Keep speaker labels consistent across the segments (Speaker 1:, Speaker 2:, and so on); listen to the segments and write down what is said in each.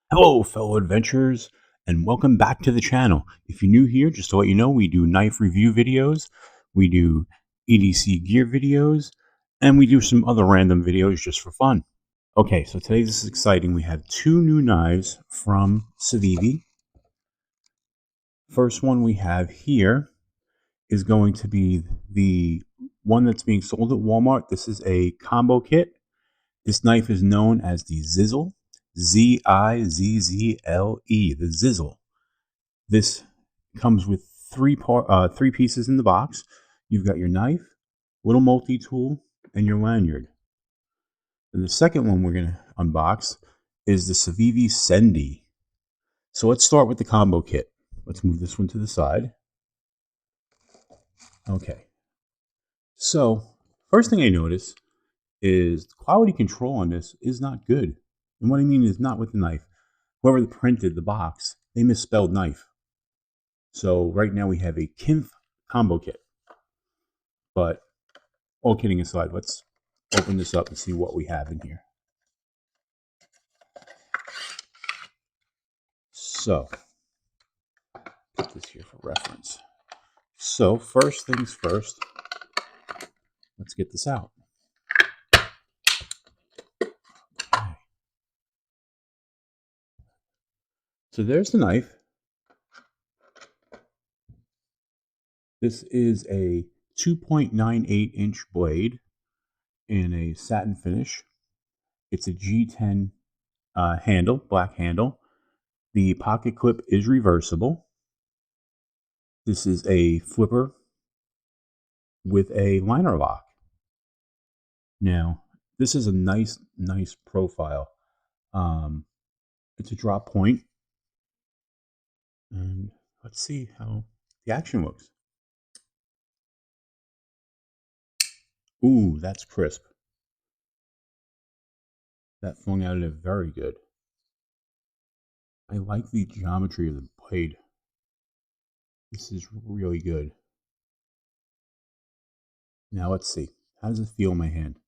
Speaker 1: Hello, fellow adventurers, and welcome back to the channel. If you're new here, just to let you know, we do knife review videos, we do EDC gear videos, and we do some other random videos just for fun. Okay, so today this is exciting. We have two new knives from Civivi. First one we have here is going to be the one that's being sold at Walmart. This is a combo kit. This knife is known as the Zizzle, Zizzle, the Zizzle. This comes with three pieces in the box. You've got your knife, little multi-tool, and your lanyard. And the second one we're going to unbox is the Civivi Sendy. So let's start with the combo kit. Let's move this one to the side. Okay. So first thing I notice is the quality control on this is not good. And what I mean is not with the knife. Whoever printed the box, they misspelled knife. So right now we have a Kinf combo kit. But all kidding aside, let's open this up and see what we have in here. So, put this here for reference. So, first things first, let's get this out. Okay. So there's the knife. This is a 2.98-inch blade in a satin finish. It's a G10 handle, black handle. The pocket clip is reversible. This is a flipper with a liner lock. Now, this is a nice profile. It's a drop point. And let's see how the action looks. Ooh, that's crisp. That flung out of it very good. I like the geometry of the blade. This is really good. Now let's see. How does it feel in my hand?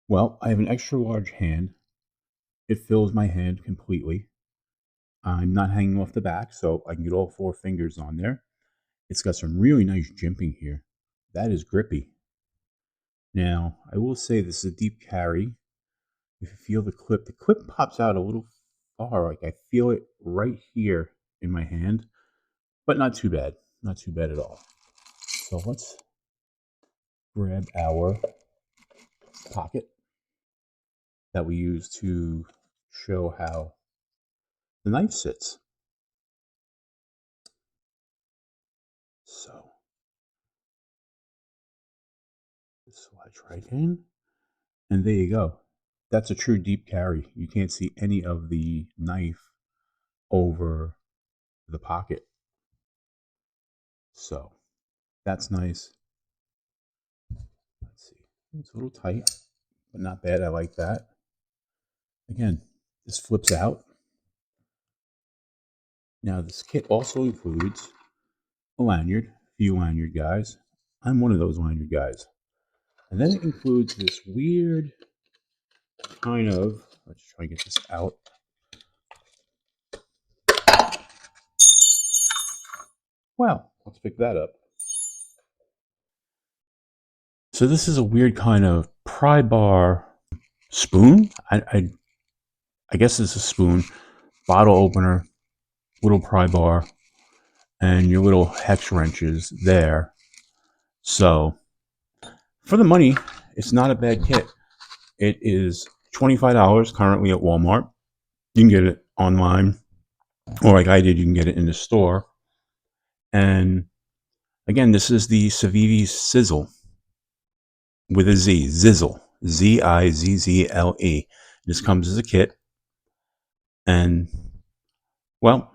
Speaker 1: Well, I have an extra large hand. It fills my hand completely. I'm not hanging off the back, so I can get all 4 fingers on there. It's got some really nice jimping here. That is grippy. Now, I will say this is a deep carry. If you feel the clip pops out a little far. Like I feel it right here in my hand, but not too bad. Not too bad at all. So let's grab our pocket that we use to show how the knife sits. So this slides right in, and there you go. That's a true deep carry. You can't see any of the knife over the pocket. So that's nice. Let's see. It's a little tight, but not bad. I like that. Again, this flips out. Now this kit also includes a lanyard, few lanyard guys. I'm one of those lanyard guys. And then it includes this weird kind of, let's try and get this out. Well, let's pick that up. So this is a weird kind of pry bar spoon. I guess it's a spoon, bottle opener, little pry bar, and your little hex wrenches there. So for the money, it's not a bad kit. It is $25 currently at Walmart. You can get it online, or like I did, you can get it in the store. And again, this is the Civivi Zizzle with a Z, Zizzle, Zizzle. This comes as a kit, and well,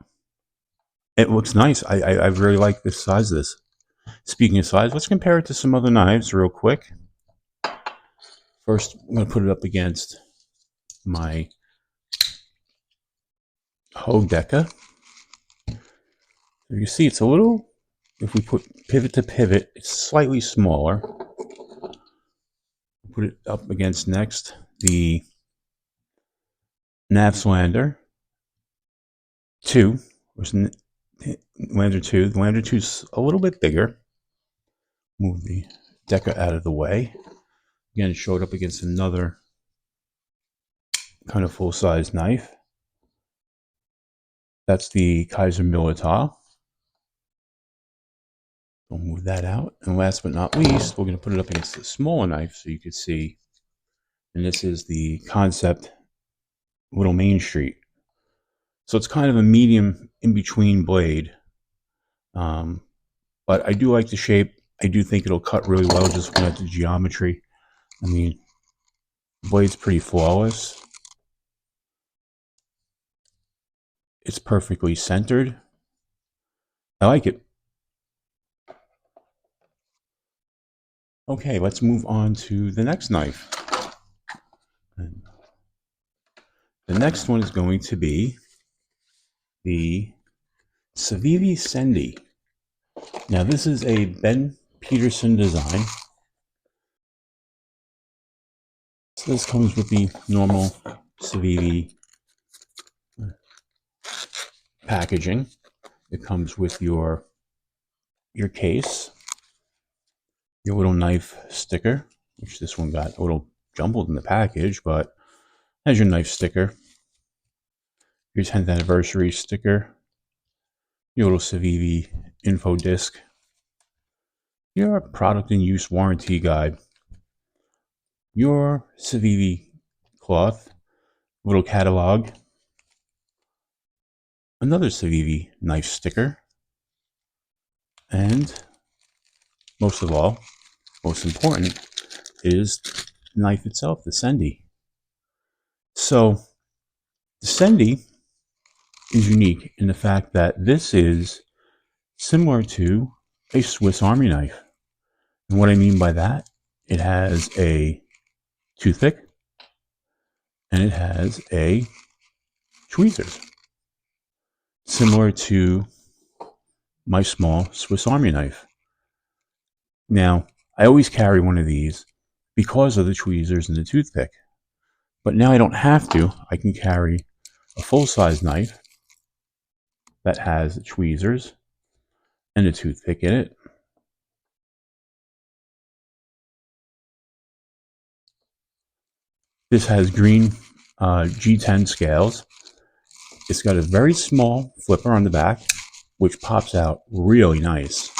Speaker 1: it looks nice. I really like the size of this. Speaking of size, let's compare it to some other knives real quick. First, I'm going to put it up against my Hodeca. You see, it's a little, if we put pivot to pivot, it's slightly smaller. Put it up against next the Navslander, 2 was Lander 2. The Lander 2 is a little bit bigger. Move the Deca out of the way. Again, it showed up against another kind of full-size knife. That's the Kaiser Militar. We'll move that out. And last but not least, we're going to put it up against the smaller knife so you can see. And this is the Concept Little Main Street. So it's kind of a medium in-between blade. But I do like the shape. I do think it'll cut really well just looking at the geometry. I mean, the blade's pretty flawless. It's perfectly centered. I like it. Okay, let's move on to the next knife. And the next one is going to be the Civivi Sendy. Now this is a Ben Petersen design. So this comes with the normal Civivi packaging. It comes with your case, your little knife sticker, which this one got a little jumbled in the package, but has your knife sticker, your 10th anniversary sticker, your little Civivi info disc, your product and use warranty guide, your Civivi cloth, little catalog, another Civivi knife sticker, and most of all, most important, is the knife itself, the Sendy. So the Sendy is unique in the fact that this is similar to a Swiss Army knife. And what I mean by that, it has a toothpick and it has a tweezers, similar to my small Swiss Army knife. Now, I always carry one of these because of the tweezers and the toothpick. But now I don't have to. I can carry a full-size knife that has the tweezers and a toothpick in it. This has green G10 scales. It's got a very small flipper on the back, which pops out really nice.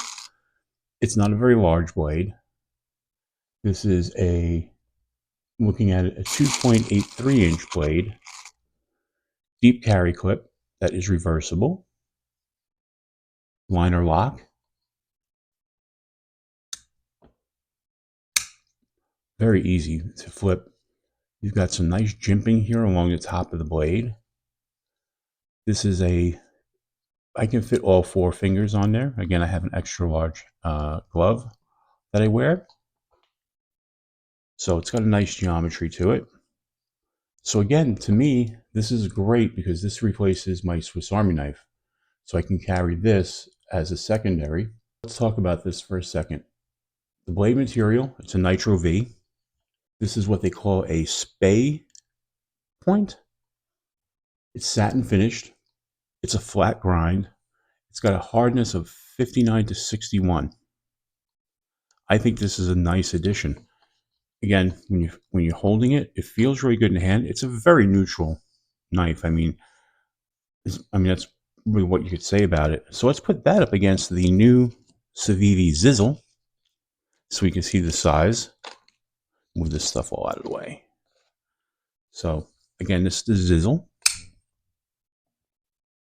Speaker 1: It's not a very large blade. This is looking at it, a 2.83 inch blade, deep carry clip that is reversible, liner lock, very easy to flip. You've got some nice jimping here along the top of the blade. This is I can fit all 4 fingers on there. Again, I have an extra large glove that I wear. So it's got a nice geometry to it. So again, to me, this is great because this replaces my Swiss Army knife. So I can carry this as a secondary. Let's talk about this for a second. The blade material, it's a Nitro V. This is what they call a spay point. It's satin finished. It's a flat grind. It's got a hardness of 59 to 61. I think this is a nice addition. Again, when you're holding it, it feels really good in the hand. It's a very neutral knife. I mean, that's really what you could say about it. So let's put that up against the new Civivi Zizzle so we can see the size. Move this stuff all out of the way. So again, this is the Zizzle.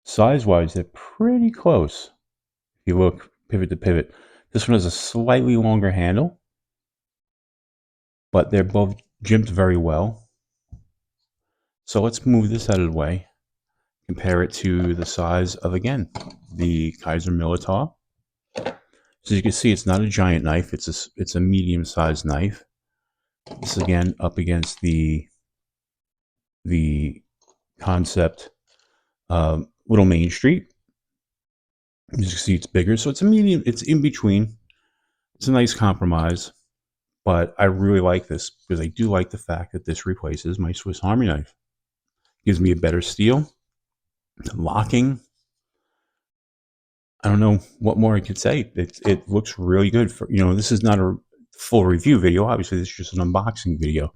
Speaker 1: Size-wise, they're pretty close. If you look pivot to pivot, this one has a slightly longer handle, but they're both jimped very well. So let's move this out of the way. Compare it to the size of, again, the Kaiser Militar. So you can see it's not a giant knife, it's a medium-sized knife. This again up against the Concept Little Main Street. As you can see, it's bigger, so it's a medium, it's in between. It's a nice compromise, but I really like this because I do like the fact that this replaces my Swiss Army knife. Gives me a better steel. locking. I don't know what more I could say. It looks really good. For, this is not a full review video. Obviously, this is just an unboxing video.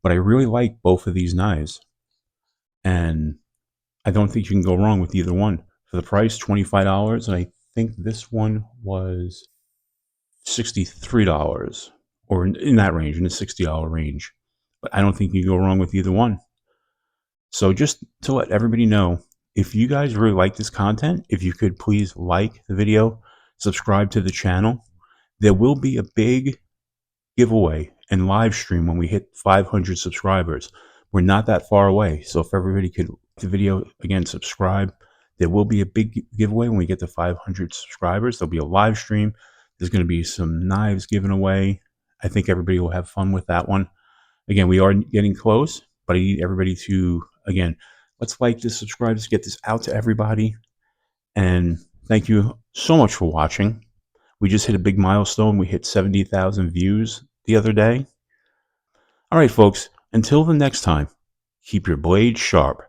Speaker 1: But I really like both of these knives, and I don't think you can go wrong with either one. For the price, $25, and I think this one was $63, or in that range, in the $60 range. But I don't think you can go wrong with either one. So just to let everybody know, if you guys really like this content, if you could please like the video, subscribe to the channel. There will be a big giveaway and live stream when we hit 500 subscribers. We're not that far away. So if everybody could like the video, again, subscribe. There will be a big giveaway when we get to 500 subscribers. There'll be a live stream. There's going to be some knives given away. I think everybody will have fun with that one. Again, we are getting close, but I need everybody to, again, let's like this, subscribe, let's get this out to everybody. And thank you so much for watching. We just hit a big milestone. We hit 70,000 views the other day. All right, folks, until the next time, keep your blade sharp.